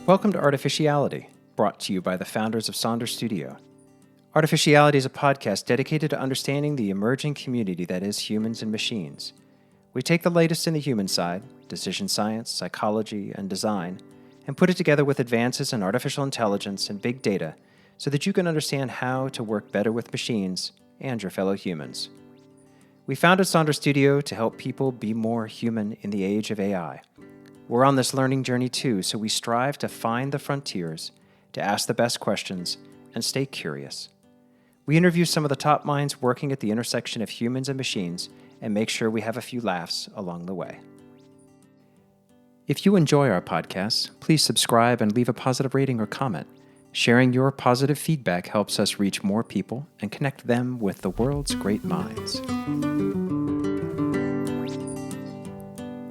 Welcome to Artificiality, brought to you by the founders of Sonder Studio. Artificiality is a podcast dedicated to understanding the emerging community that is humans and machines. We take the latest in the human side, decision science, psychology, and design, and put it together with advances in artificial intelligence and big data so that you can understand how to work better with machines and your fellow humans. We founded Sonder Studio to help people be more human in the age of AI. We're on this learning journey too, so we strive to find the frontiers, to ask the best questions, and stay curious. We interview some of the top minds working at the intersection of humans and machines and make sure we have a few laughs along the way. If you enjoy our podcasts, please subscribe and leave a positive rating or comment. Sharing your positive feedback helps us reach more people and connect them with the world's great minds.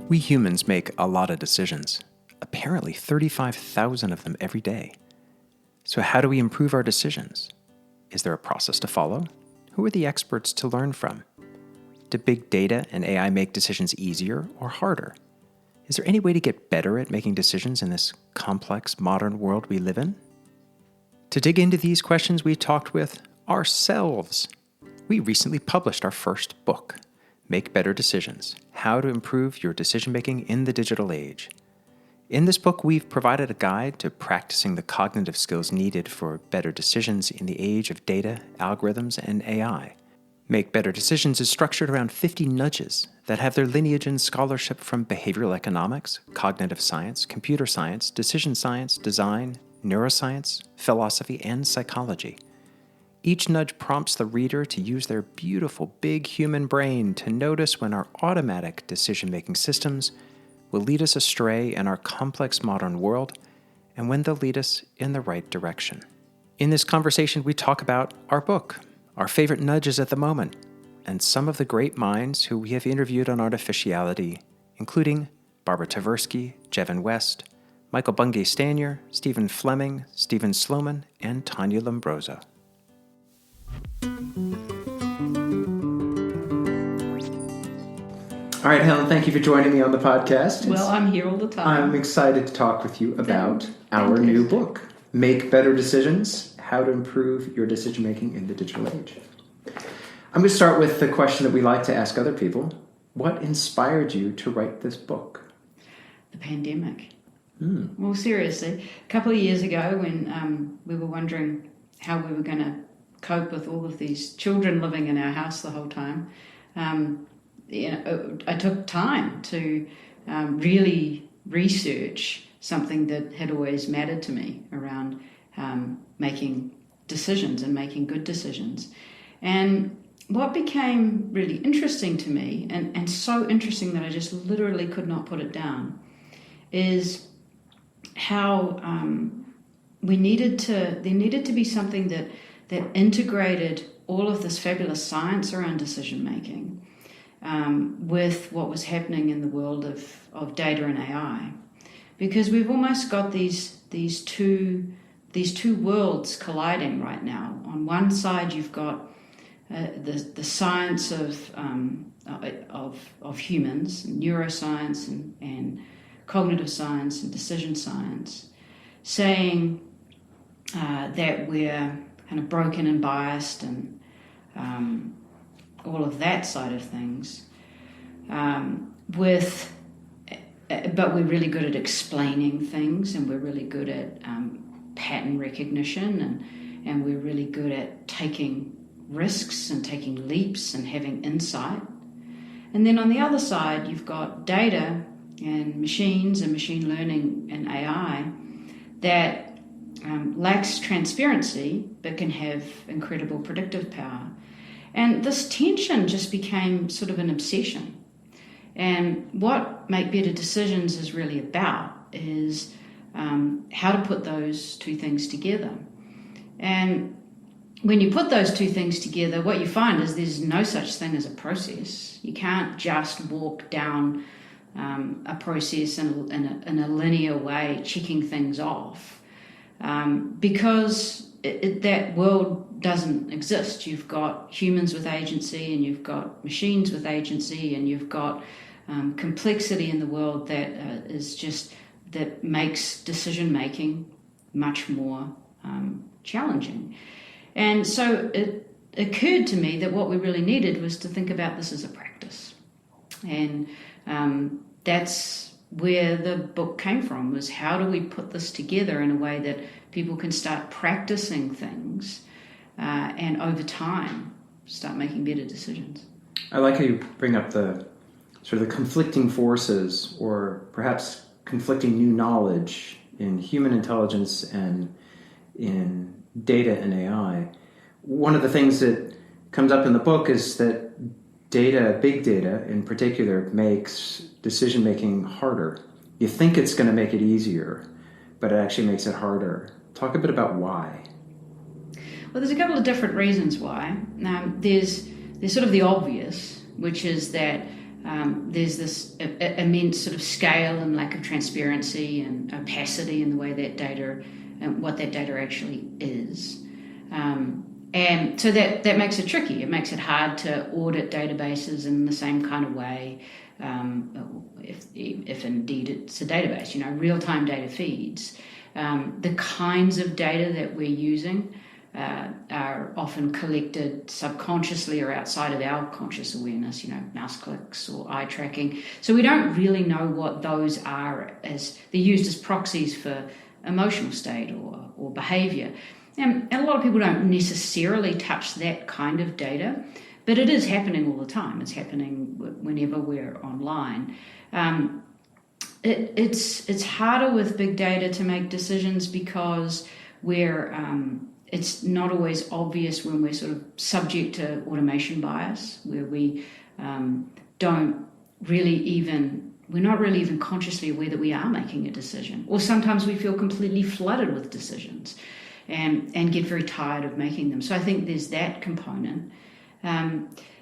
We humans make a lot of decisions, apparently 35,000 of them every day. So how do we improve our decisions? Is there a process to follow? Who are the experts to learn from? Do big data and AI make decisions easier or harder? Is there any way to get better at making decisions in this complex modern world we live in? To dig into these questions, we talked with ourselves. We recently published our first book, Make Better Decisions: How to Improve Your Decision-Making in the Digital Age. In this book, we've provided a guide to practicing the cognitive skills needed for better decisions in the age of data, algorithms, and AI. Make Better Decisions is structured around 50 nudges that have their lineage in scholarship from behavioral economics, cognitive science, computer science, decision science, design, neuroscience, philosophy, and psychology. Each nudge prompts the reader to use their beautiful big human brain to notice when our automatic decision-making systems will lead us astray in our complex modern world and when they'll lead us in the right direction. In this conversation, we talk about our book, our favorite nudges at the moment, and some of the great minds who we have interviewed on Artificiality, including Barbara Tversky, Jevin West, Michael Bungay-Stanier, Stephen Fleming, Stephen Sloman, and Tanya Lombroso. All right, Helen, thank you for joining me on the podcast. Well, I'm here all the time. I'm excited to talk with you about our new book, Make Better Decisions: How to Improve Your Decision-Making in the Digital Age. I'm going to start with the question that we like to ask other people. What inspired you to write this book? The pandemic. Well, seriously, a couple of years ago when we were wondering how we were going to cope with all of these children living in our house the whole time, I took time to really research something that had always mattered to me around making decisions and making good decisions. And what became really interesting to me, and so interesting that I just literally could not put it down, is how there needed to be something that integrated all of this fabulous science around decision-making with what was happening in the world of data and AI. Because we've almost got these two worlds colliding right now. On one side, you've got the science of humans, neuroscience and cognitive science and decision science, saying that we're kind of broken and biased and all of that side of things. But we're really good at explaining things, and we're really good at pattern recognition, and we're really good at taking risks and taking leaps and having insight. And then on the other side, you've got data and machines and machine learning and AI that lacks transparency but can have incredible predictive power. And this tension just became sort of an obsession. And what Make Better Decisions is really about is how to put those two things together. And when you put those two things together, what you find is there's no such thing as a process. You can't just walk down a process in a linear way, checking things off, because that world doesn't exist. You've got humans with agency, and you've got machines with agency, and you've got complexity in the world that is just that makes decision making much more challenging. And so it occurred to me that what we really needed was to think about this as a practice. And that's where the book came from, was how do we put this together in a way that people can start practicing things and over time start making better decisions. I like how you bring up the sort of the conflicting forces, or perhaps conflicting new knowledge in human intelligence and in data and AI. One of the things that comes up in the book is that data, big data in particular, makes decision-making harder. You think it's going to make it easier, but it actually makes it harder. Talk a bit about why. Well, there's a couple of different reasons why. There's sort of the obvious, which is that there's this immense sort of scale and lack of transparency and opacity in the way that data and what that data actually is. And so that makes it tricky. It makes it hard to audit databases in the same kind of way, if indeed it's a database, real-time data feeds. The kinds of data that we're using are often collected subconsciously or outside of our conscious awareness, mouse clicks or eye tracking. So we don't really know what those are, as they're used as proxies for emotional state or behavior. And a lot of people don't necessarily touch that kind of data, but it is happening all the time. It's happening whenever we're online. It's harder with big data to make decisions because it's not always obvious when we're sort of subject to automation bias, where we're not really even consciously aware that we are making a decision. Or sometimes we feel completely flooded with decisions and get very tired of making them. So I think there's that component.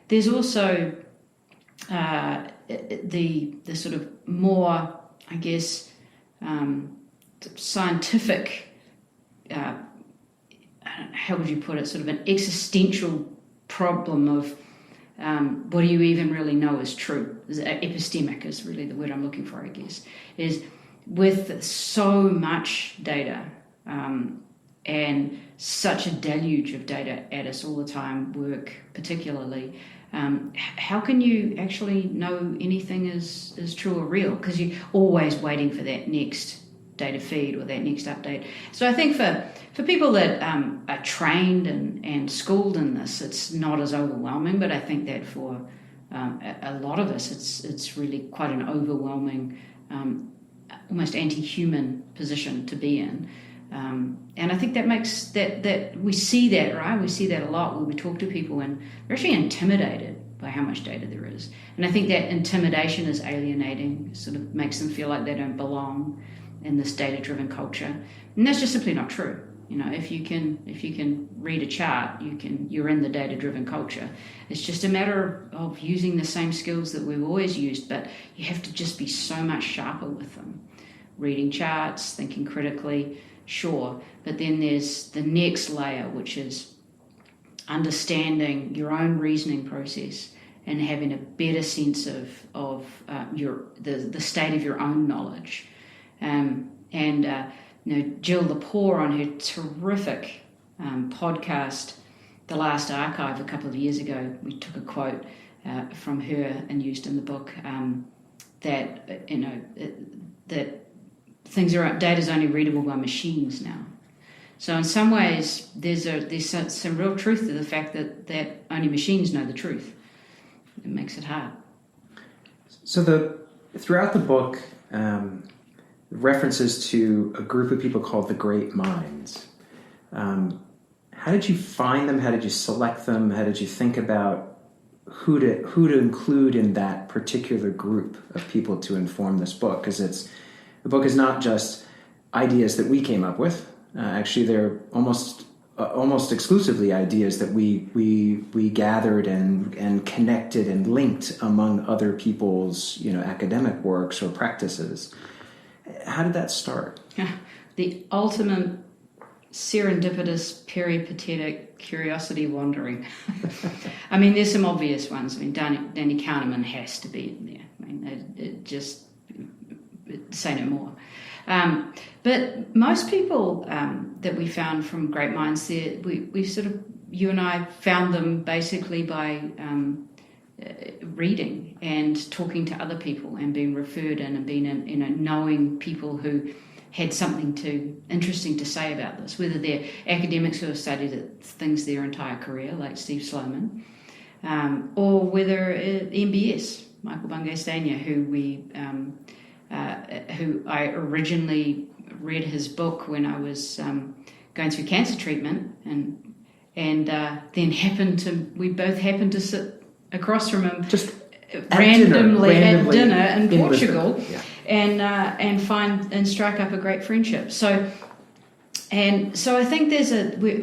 There's also the sort of more, I guess, scientific, how would you put it, sort of an existential problem of what do you even really know is true? Epistemic is really the word I'm looking for, I guess, is with so much data and such a deluge of data at us all the time, work particularly, how can you actually know anything is true or real? Because you're always waiting for that next data feed or that next update. So I think for people that are trained and schooled in this, it's not as overwhelming, but I think that for a lot of us, it's really quite an overwhelming, almost anti-human position to be in. And I think that makes that we see that, right? We see that a lot when we talk to people, and they're actually intimidated by how much data there is. And I think that intimidation is alienating, sort of makes them feel like they don't belong in this data-driven culture. And that's just simply not true. If you can read a chart, you're in the data-driven culture. It's just a matter of using the same skills that we've always used, but you have to just be so much sharper with them. Reading charts, thinking critically, sure, but then there's the next layer, which is understanding your own reasoning process and having a better sense of the state of your own knowledge. Jill Lepore, on her terrific podcast, The Last Archive, a couple of years ago, we took a quote from her and used in the book that data's only readable by machines now. So in some ways, there's some real truth to the fact that only machines know the truth. It makes it hard. So throughout the book, references to a group of people called the Great Minds. How did you find them? How did you select them? How did you think about who to include in that particular group of people to inform this book? Because the book is not just ideas that we came up with. Actually, they're almost exclusively ideas that we gathered and connected and linked among other people's academic works or practices. How did that start? The ultimate serendipitous, peripatetic curiosity wandering. I mean, there's some obvious ones. I mean, Danny Kahneman has to be in there. I mean, say no more. But most people that we found from great minds there, we sort of, you and I found them basically by reading and talking to other people and being referred in and being in, knowing people who had something interesting to say about this, whether they're academics who have studied things their entire career, like Steve Sloman, or whether MBS, Michael Bungay-Stanier, who I originally read his book when I was going through cancer treatment, and then we both happened to sit across from him just randomly at dinner in Portugal. Yeah. And strike up a great friendship. So I think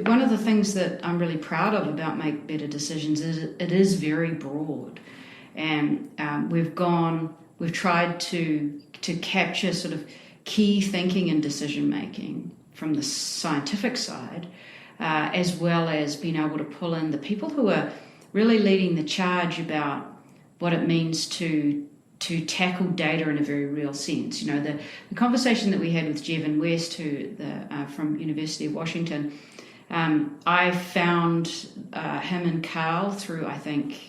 one of the things that I'm really proud of about Make Better Decisions is it is very broad, and we've tried to capture sort of key thinking and decision making from the scientific side, as well as being able to pull in the people who are really leading the charge about what it means to tackle data in a very real sense. You know, the conversation that we had with Jevin West, from University of Washington, I found him and Carl through, I think,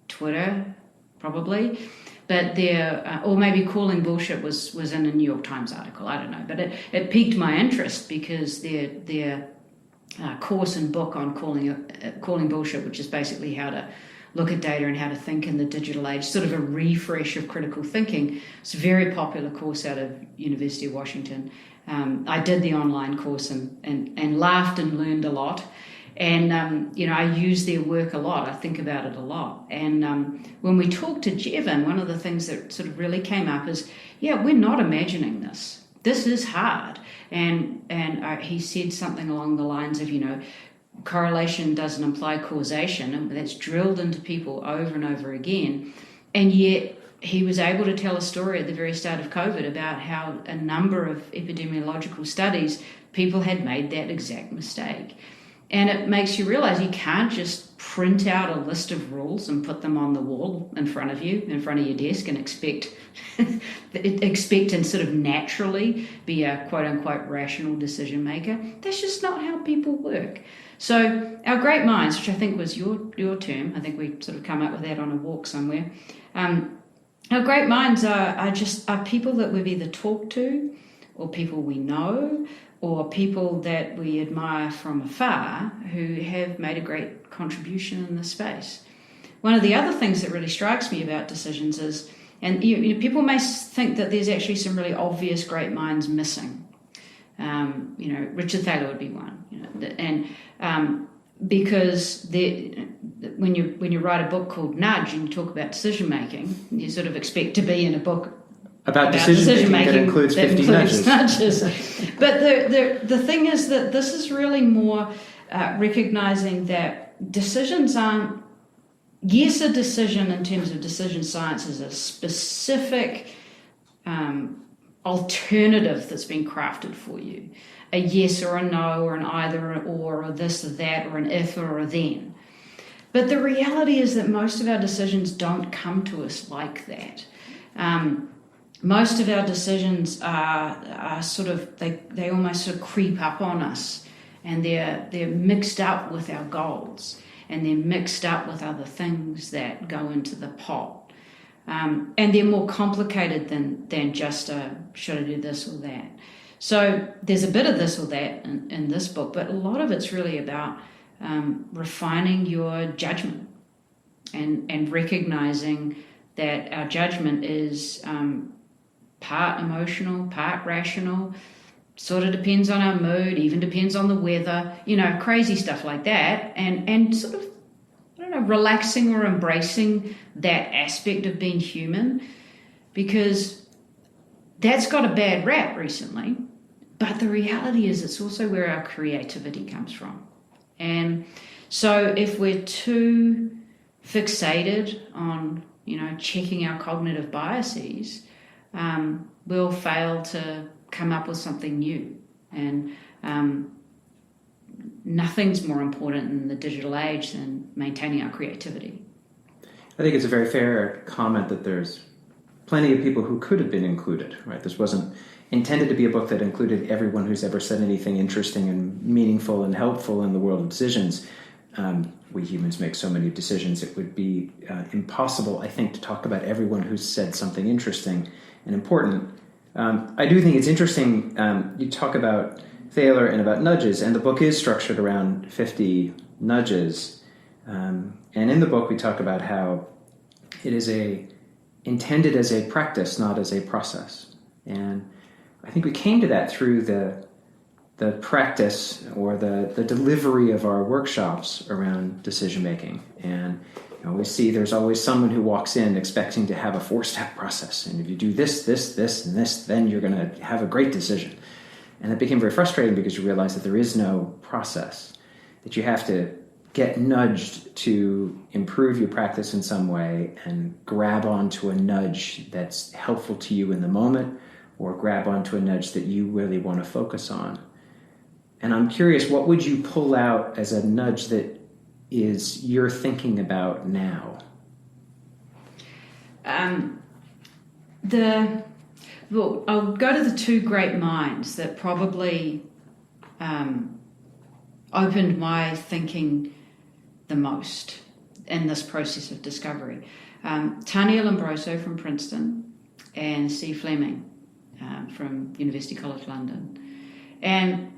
Twitter, probably. But or maybe Calling Bullshit was in a New York Times article, I don't know. But it piqued my interest because their course and book on calling bullshit, which is basically how to look at data and how to think in the digital age, sort of a refresh of critical thinking. It's a very popular course out of University of Washington. I did the online course and laughed and learned a lot. And, I use their work a lot. I think about it a lot. And when we talked to Jevin, one of the things that sort of really came up is, we're not imagining this. This is hard. And he said something along the lines of, correlation doesn't imply causation, and that's drilled into people over and over again. And yet he was able to tell a story at the very start of COVID about how a number of epidemiological studies, people had made that exact mistake. And it makes you realize you can't just print out a list of rules and put them on the wall in front of you, in front of your desk, and expect and sort of naturally be a quote-unquote rational decision maker. That's just not how people work. So our great minds, which I think was your term, I think we sort of come up with that on a walk somewhere. Our great minds are people that we've either talked to, or people we know, or people that we admire from afar who have made a great contribution in this space. One of the other things that really strikes me about decisions is, and people may think that there's actually some really obvious great minds missing. Richard Thaler would be one, because when you write a book called Nudge and you talk about decision making, you sort of expect to be in a book about decision making that includes 50 nudges. But the thing is that this is really more recognizing that decisions aren't. Yes, a decision in terms of decision science is a specific alternative that's been crafted for you. A yes or a no or an either or a this or that or an if or a then. But the reality is that most of our decisions don't come to us like that. Most of our decisions are sort of, they almost sort of creep up on us, and they're mixed up with our goals, and they're mixed up with other things that go into the pot. And they're more complicated than just should I do this or that. So there's a bit of this or that in this book, but a lot of it's really about refining your judgment and recognizing that our judgment is part emotional, part rational, sort of depends on our mood, even depends on the weather, crazy stuff like that, and sort of, I don't know, relaxing or embracing that aspect of being human, because that's got a bad rap recently, but the reality is it's also where our creativity comes from. And so if we're too fixated on, checking our cognitive biases, we'll fail to come up with something new. And nothing's more important in the digital age than maintaining our creativity. I think it's a very fair comment that there's plenty of people who could have been included, right? This wasn't intended to be a book that included everyone who's ever said anything interesting and meaningful and helpful in the world of decisions. We humans make so many decisions, it would be impossible, I think, to talk about everyone who's said something interesting and important. I do think it's interesting, you talk about Thaler and about nudges, and the book is structured around 50 nudges. And in the book we talk about how it is intended as a practice, not as a process. And I think we came to that through the practice or the delivery of our workshops around decision making. And we see there's always someone who walks in expecting to have a 4-step process. And if you do this, this, this, and this, then you're going to have a great decision. And it became very frustrating because you realize that there is no process, that you have to get nudged to improve your practice in some way and grab onto a nudge that's helpful to you in the moment, or grab onto a nudge that you really want to focus on. And I'm curious, what would you pull out as a nudge that is you're thinking about now? I'll go to the two great minds that probably opened my thinking the most in this process of discovery. Tania Lombroso from Princeton and Steve Fleming from University College London. And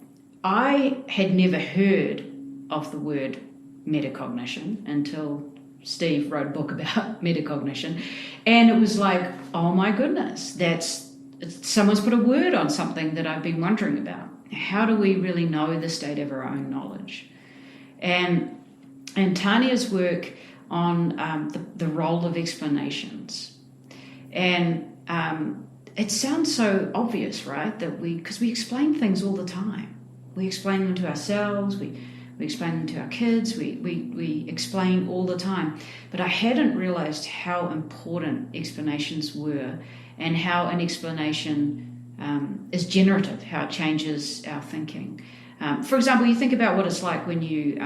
I had never heard of the word metacognition until Steve wrote a book about metacognition. And it was like, oh my goodness, someone's put a word on something that I've been wondering about. How do we really know the state of our own knowledge? And Tania's work on the role of explanations. And it sounds so obvious, right? Because we explain things all the time. We explain them to ourselves, we explain them to our kids, we explain all the time. But I hadn't realized how important explanations were and how an explanation is generative, how it changes our thinking. For example, you think about what it's like when you,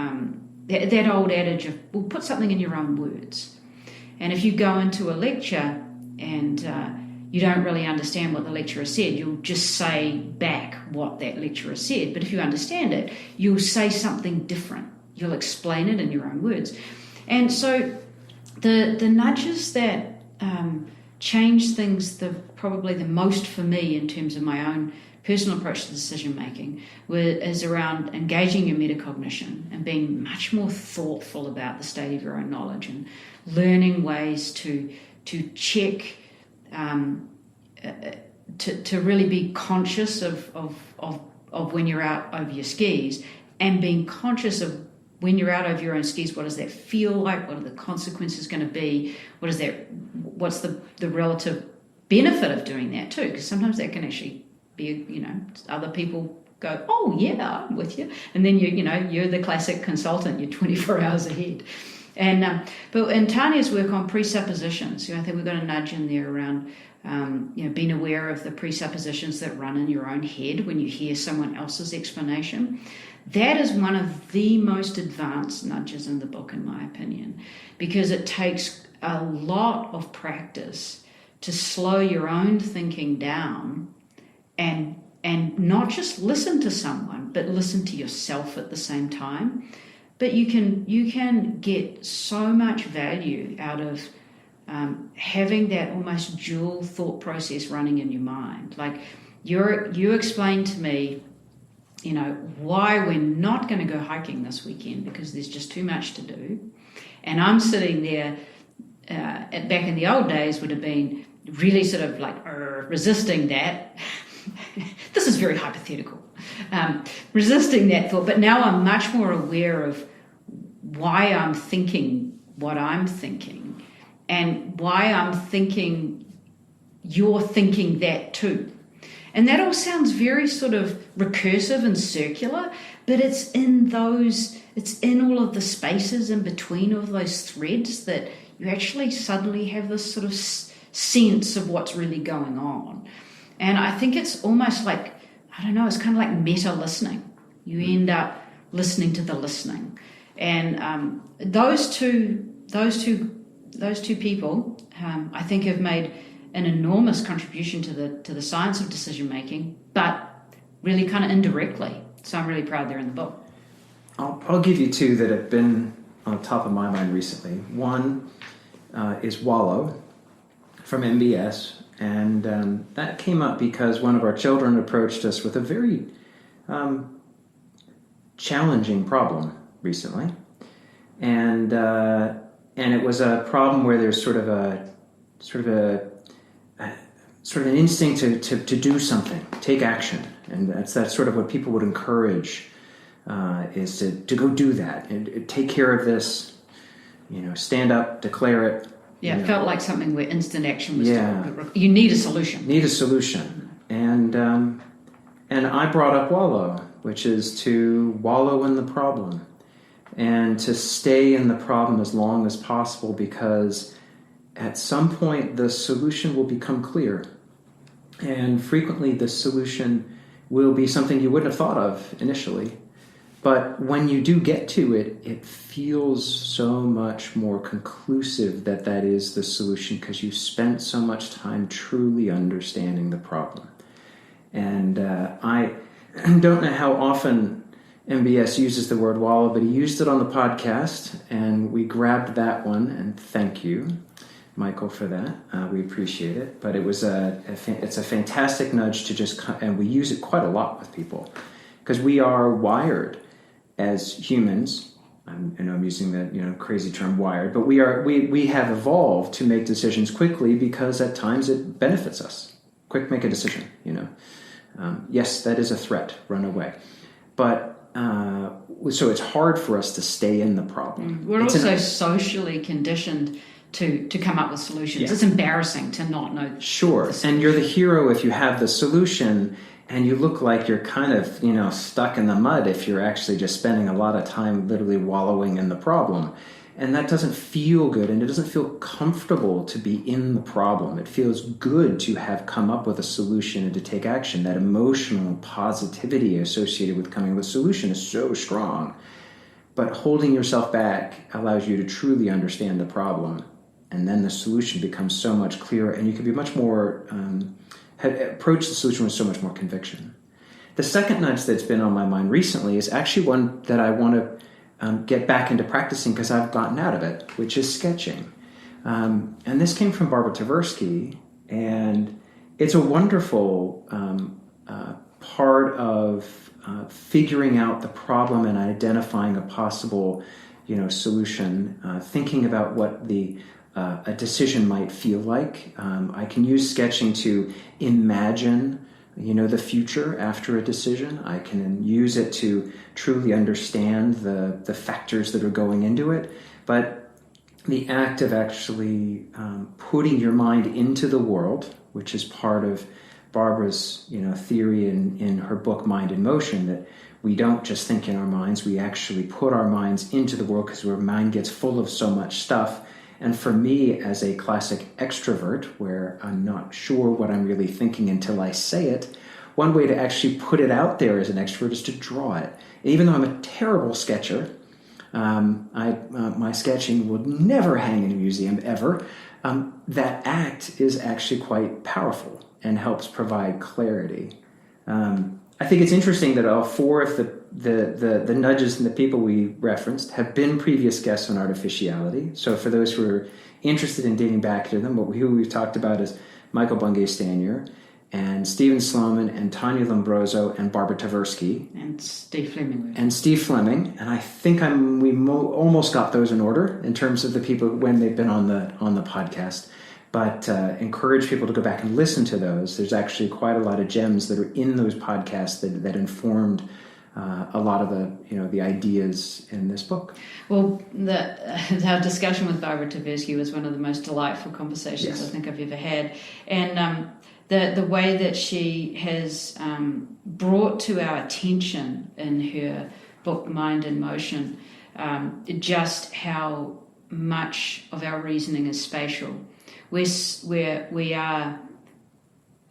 that old adage of, well, put something in your own words. And if you go into a lecture and you don't really understand what the lecturer said, you'll just say back what that lecturer said. But if you understand it, you'll say something different. You'll explain it in your own words. And so the nudges that change things probably the most for me in terms of my own personal approach to decision making is around engaging your metacognition and being much more thoughtful about the state of your own knowledge and learning ways to check, to really be conscious of when you're out over your skis, and being conscious of when you're out over your own skis, what does that feel like? What are the consequences going to be? What's the relative benefit of doing that too? Because sometimes that can actually be, other people go, oh yeah, I'm with you. And then you're the classic consultant, you're 24 hours ahead. And but in Tania's work on presuppositions, I think we've got a nudge in there around being aware of the presuppositions that run in your own head when you hear someone else's explanation. That is one of the most advanced nudges in the book, in my opinion, because it takes a lot of practice to slow your own thinking down and not just listen to someone, but listen to yourself at the same time. But you can get so much value out of having that almost dual thought process running in your mind. Like you explained to me, why we're not going to go hiking this weekend because there's just too much to do. And I'm sitting there, back in the old days would have been really sort of like resisting that. This is very hypothetical. Resisting that thought. But now I'm much more aware of why I'm thinking what I'm thinking and why I'm thinking you're thinking that too. And that all sounds very sort of recursive and circular, but it's in all of the spaces in between of those threads that you actually suddenly have this sort of sense of what's really going on. And I think it's almost like, I don't know, it's kind of like meta listening. You end up listening to the listening. And those two people, I think, have made an enormous contribution to the science of decision making, but really kind of indirectly. So I'm really proud they're in the book. I'll give you two that have been on top of my mind recently. One is Wallow from MBS, and that came up because one of our children approached us with a very challenging problem recently, and it was a problem where there's sort of an instinct to do something, take action, and that's sort of what people would encourage, is to go do that and take care of this, stand up, declare it. Yeah, it felt like something where instant action was. You need a solution. Need a solution, and I brought up wallow, which is to wallow in the problem, and to stay in the problem as long as possible, because at some point the solution will become clear, and frequently the solution will be something you wouldn't have thought of initially. But when you do get to it, it feels so much more conclusive that is the solution, because you spent so much time truly understanding the problem. And I don't know how often MBS uses the word wallow, but he used it on the podcast, and we grabbed that one, and thank you, Michael, for that. We appreciate it. But it was it's a fantastic nudge to just, and we use it quite a lot with people, because we are wired as humans. I know I'm using that crazy term wired, but we have evolved to make decisions quickly, because at times it benefits us. Quick, make a decision. Yes, that is a threat. Run away. But so it's hard for us to stay in the problem. We're also socially conditioned to come up with solutions. Yeah. It's embarrassing to not know. Sure, and you're the hero if you have the solution. And you look like you're kind of, stuck in the mud if you're actually just spending a lot of time literally wallowing in the problem. And that doesn't feel good, and it doesn't feel comfortable to be in the problem. It feels good to have come up with a solution and to take action. That emotional positivity associated with coming up with a solution is so strong. But holding yourself back allows you to truly understand the problem. And then the solution becomes so much clearer, and you can be much more... approach the solution with so much more conviction. The second nudge that's been on my mind recently is actually one that I want to get back into practicing, because I've gotten out of it, which is sketching. And this came from Barbara Tversky, and it's a wonderful part of figuring out the problem and identifying a possible solution, thinking about what a decision might feel like. I can use sketching to imagine, the future after a decision. I can use it to truly understand the factors that are going into it. But the act of actually putting your mind into the world, which is part of Barbara's, theory in her book Mind in Motion, that we don't just think in our minds, we actually put our minds into the world, because our mind gets full of so much stuff. And for me, as a classic extrovert, where I'm not sure what I'm really thinking until I say it, one way to actually put it out there as an extrovert is to draw it. Even though I'm a terrible sketcher, my sketching will never hang in a museum ever. That act is actually quite powerful and helps provide clarity. I think it's interesting that all four of the nudges and the people we referenced have been previous guests on Artificiality. So for those who are interested in digging back to them, who we've talked about is Michael Bungay-Stanier, and Stephen Sloman, and Tanya Lombroso, and Barbara Tversky. And Steve Fleming. And I think almost got those in order in terms of the people when they've been on the podcast. But encourage people to go back and listen to those. There's actually quite a lot of gems that are in those podcasts that informed a lot of the ideas in this book. Well, our discussion with Barbara Tversky was one of the most delightful conversations I think I've ever had, and the way that she has brought to our attention in her book Mind in Motion just how much of our reasoning is spatial. Where we are,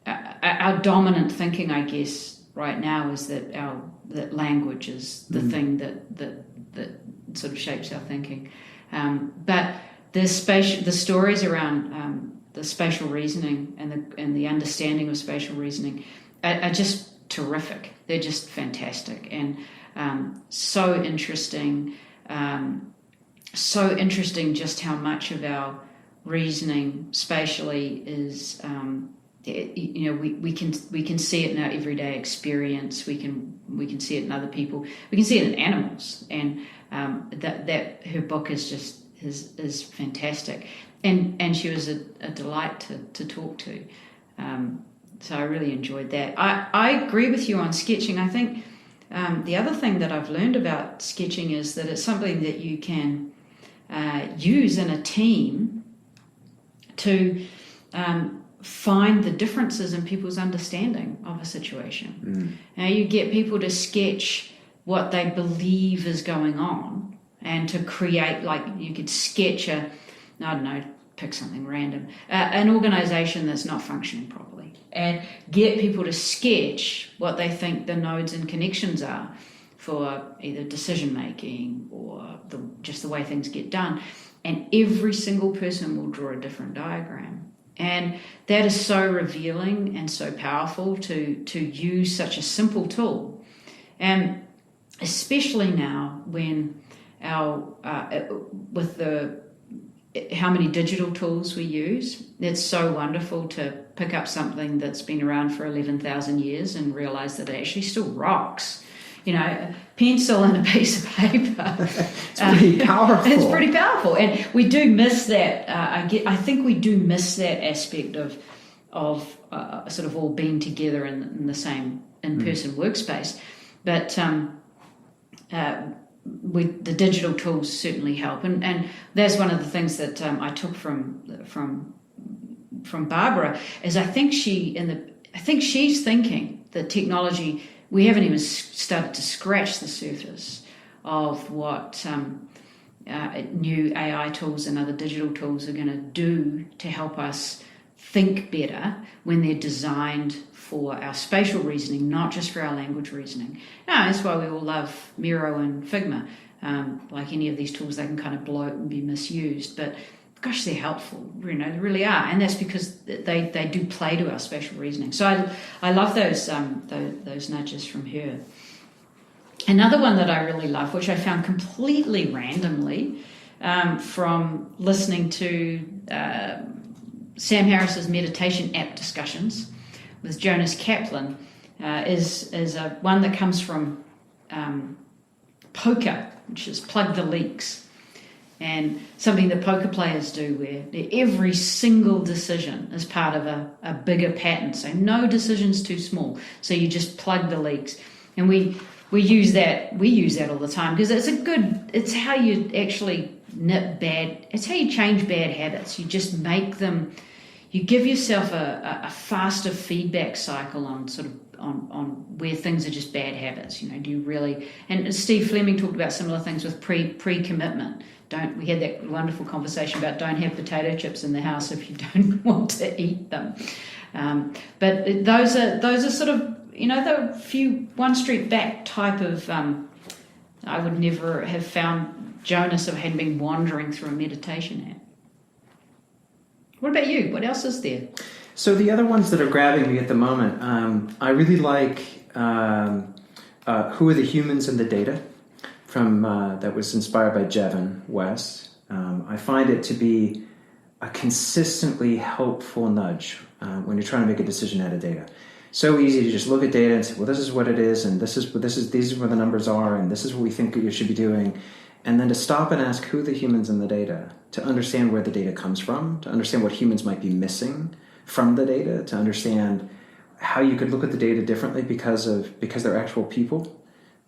our dominant thinking, I guess, right now is that language is the thing that sort of shapes our thinking. But the stories around the spatial reasoning and the understanding of spatial reasoning are just terrific. They're just fantastic and so interesting. So interesting just how much of our reasoning spatially is, we can see it in our everyday experience. We can see it in other people. We can see it in animals, and that her book is fantastic. And she was a delight to talk to. So I really enjoyed that. I agree with you on sketching. I think the other thing that I've learned about sketching is that it's something that you can use in a team to find the differences in people's understanding of a situation. Now, you get people to sketch what they believe is going on and to create, like you could sketch pick something random, an organization that's not functioning properly, and get people to sketch what they think the nodes and connections are for either decision making or just the way things get done. And every single person will draw a different diagram. And that is so revealing and so powerful to use such a simple tool. And especially now when how many digital tools we use, it's so wonderful to pick up something that's been around for 11,000 years and realize that it actually still rocks. A pencil and a piece of paper. It's pretty powerful. It's pretty powerful, and we do miss that. I think we do miss that aspect of sort of all being together in the same in-person workspace. But the digital tools certainly help, and that's one of the things that I took from Barbara. Is I think she's thinking that technology. We haven't even started to scratch the surface of what new AI tools and other digital tools are going to do to help us think better when they're designed for our spatial reasoning, not just for our language reasoning. That's why we all love Miro and Figma. Like any of these tools, they can kind of bloat and be misused, but gosh, they're helpful. They really are, and that's because they do play to our spatial reasoning. So I love those nudges from her. Another one that I really love, which I found completely randomly from listening to Sam Harris's meditation app discussions with Jonas Kaplan, is one that comes from poker, which is plug the leaks. And something that poker players do where every single decision is part of a bigger pattern. So no decision's too small. So you just plug the leaks. And we use that all the time because it's how you actually it's how you change bad habits. You just make them, you give yourself a faster feedback cycle on sort of on where things are just bad habits. Do you really, and Steve Fleming talked about similar things with pre-commitment. We had that wonderful conversation about don't have potato chips in the house if you don't want to eat them. But those are sort of, the few one street back type of, I would never have found Jonas if I hadn't been wandering through a meditation app. What about you? What else is there? So the other ones that are grabbing me at the moment, I really like Who Are the Humans and the Data? From that was inspired by Jevon West. I find it to be a consistently helpful nudge when you're trying to make a decision out of data. So easy to just look at data and say, well, this is what it is, and these are where the numbers are, and this is what we think you should be doing, and then to stop and ask who are the humans in the data, to understand where the data comes from, to understand what humans might be missing from the data, to understand how you could look at the data differently because they're actual people.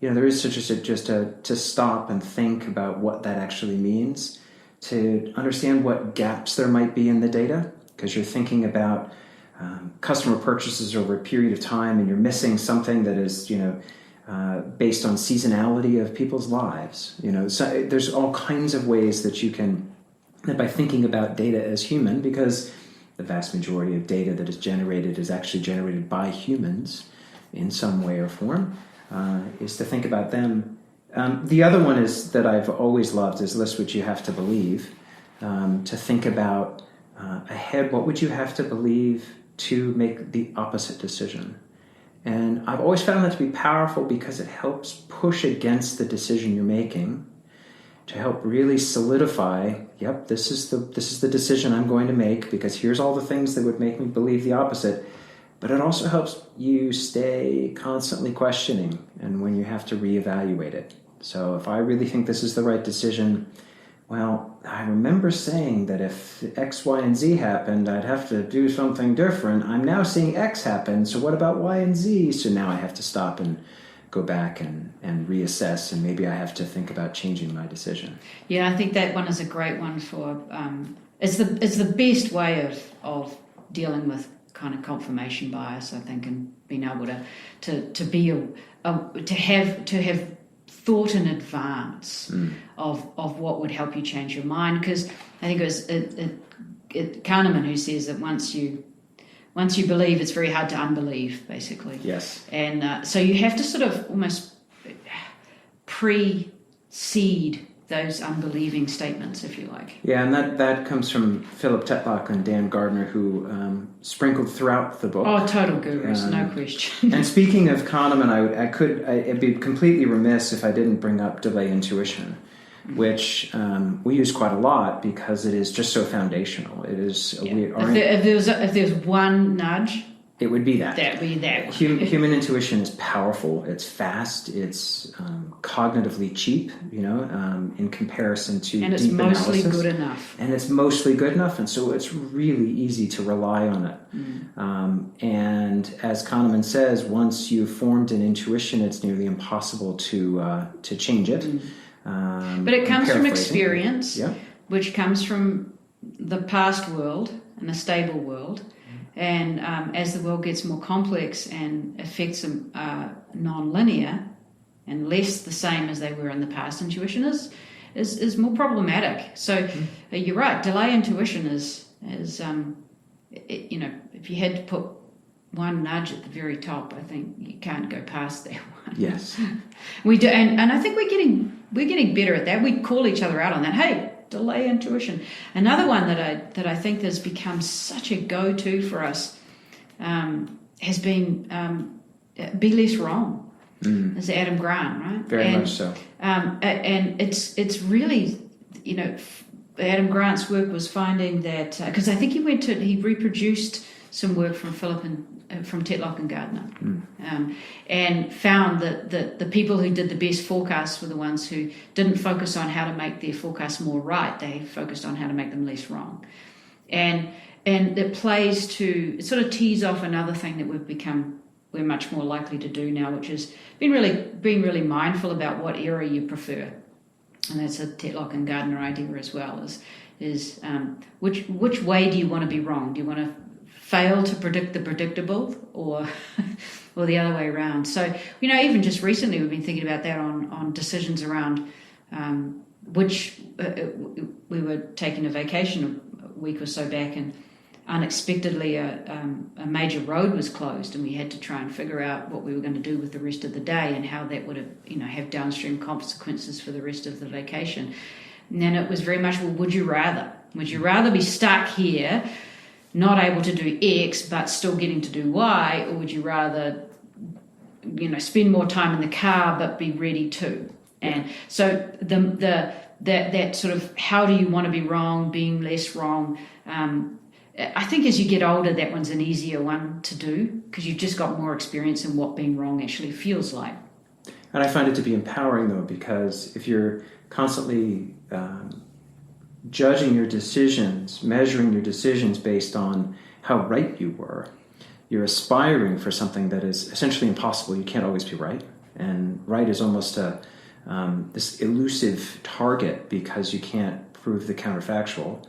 There is just to stop and think about what that actually means, to understand what gaps there might be in the data, because you're thinking about customer purchases over a period of time, and you're missing something that is, based on seasonality of people's lives. So there's all kinds of ways that by thinking about data as human, because the vast majority of data that is generated is actually generated by humans in some way or form. Is to think about them. The other one is that I've always loved is List What You Have to Believe, to think about ahead, what would you have to believe to make the opposite decision? And I've always found that to be powerful because it helps push against the decision you're making to help really solidify, yep, this is the decision I'm going to make because here's all the things that would make me believe the opposite. But it also helps you stay constantly questioning and when you have to reevaluate it. So if I really think this is the right decision, well, I remember saying that if X, Y, and Z happened, I'd have to do something different. I'm now seeing X happen, so what about Y and Z? So now I have to stop and go back and reassess, and maybe I have to think about changing my decision. Yeah, I think that one is a great one for, it's the best way of dealing with kind of confirmation bias, I think, and being able to have thought in advance of what would help you change your mind. Because I think it was Kahneman who says that once you believe, it's very hard to unbelieve, basically. Yes. And so you have to sort of almost precede those unbelieving statements, if you like. Yeah, and that comes from Philip Tetlock and Dan Gardner, who sprinkled throughout the book. Oh, total gurus, no question. And speaking of Kahneman, I'd be completely remiss if I didn't bring up delay intuition, which we use quite a lot because it is just so foundational. It is. If there's one nudge, it would be that. That would be that one. Human intuition is powerful. It's fast. It's cognitively cheap. In comparison to and it's deep mostly analysis. good enough. And it's mostly good enough, and so it's really easy to rely on it. And as Kahneman says, once you've formed an intuition, it's nearly impossible to change it. But it comes from experience, yeah. which comes from the past world and a stable world. And as the world gets more complex and effects are non-linear and less the same as they were in the past, intuition is more problematic. So you're right. Delay intuition is if you had to put one nudge at the very top, I think you can't go past that one. Yes, we do, and I think we're getting better at that. We call each other out on that. Hey, delay intuition. Another one that I think has become such a go-to for us has been be less wrong. Is Adam Grant, right? Very much so. And it's really, Adam Grant's work was finding that because I think he reproduced some work from Philip and from Tetlock and Gardner, and found that the people who did the best forecasts were the ones who didn't focus on how to make their forecasts more right. They focused on how to make them less wrong, and it sort of tees off another thing that we're much more likely to do now, which is being really mindful about what era you prefer, and that's a Tetlock and Gardner idea as well. Is which way do you want to be wrong? Do you want to fail to predict the predictable, or the other way around? So even just recently we've been thinking about that on decisions around which we were taking a vacation a week or so back, and unexpectedly a major road was closed, and we had to try and figure out what we were going to do with the rest of the day and how that would have downstream consequences for the rest of the vacation. And then it was very much, well, would you rather be stuck here not able to do X but still getting to do Y, or would you rather spend more time in the car but be ready to? And so that sort of, how do you want to be wrong, being less wrong, I think as you get older that one's an easier one to do because you've just got more experience in what being wrong actually feels like. And I find it to be empowering though, because if you're constantly judging your decisions, measuring your decisions based on how right you were, you're aspiring for something that is essentially impossible. You can't always be right. And right is almost this elusive target because you can't prove the counterfactual.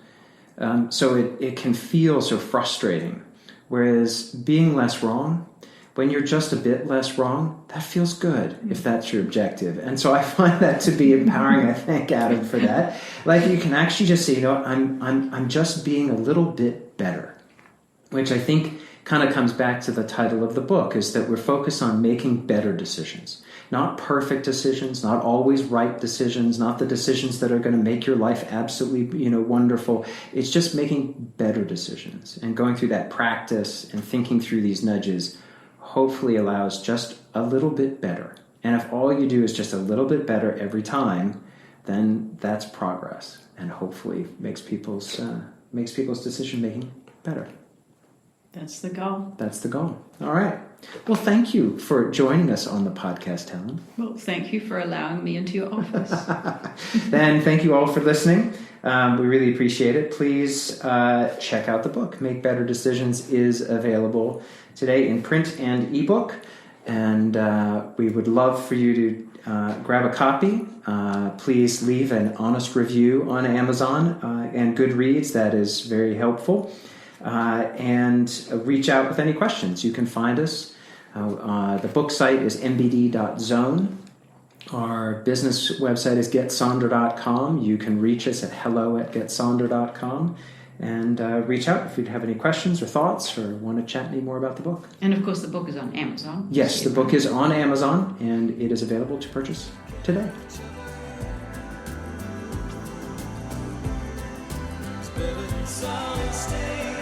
So it can feel so frustrating. Whereas being less wrong, when you're just a bit less wrong, that feels good if that's your objective. And so I find that to be empowering, I think, Adam, for that. Like you can actually just say, I'm just being a little bit better, which I think kind of comes back to the title of the book, is that we're focused on making better decisions. not perfect decisions, not always right decisions, not the decisions that are going to make your life absolutely, wonderful. It's just making better decisions, and going through that practice and thinking through these nudges hopefully allows just a little bit better. And if all you do is just a little bit better every time, then that's progress, and hopefully makes people's decision making better. That's the goal. That's the goal. All right. Well, thank you for joining us on the podcast, Helen. Well, thank you for allowing me into your office. And thank you all for listening. We really appreciate it. Please check out the book. Make Better Decisions is available today in print and ebook. And we would love for you to grab a copy. Please leave an honest review on Amazon and Goodreads. That is very helpful. And reach out with any questions. You can find us. The book site is mbd.zone. Our business website is getsonder.com. You can reach us at hello@getsonder.com. And reach out if you have any questions or thoughts or want to chat any more about the book. And of course, the book is on Amazon. Yes, the book is on Amazon, and it is available to purchase today. It's better than solid state.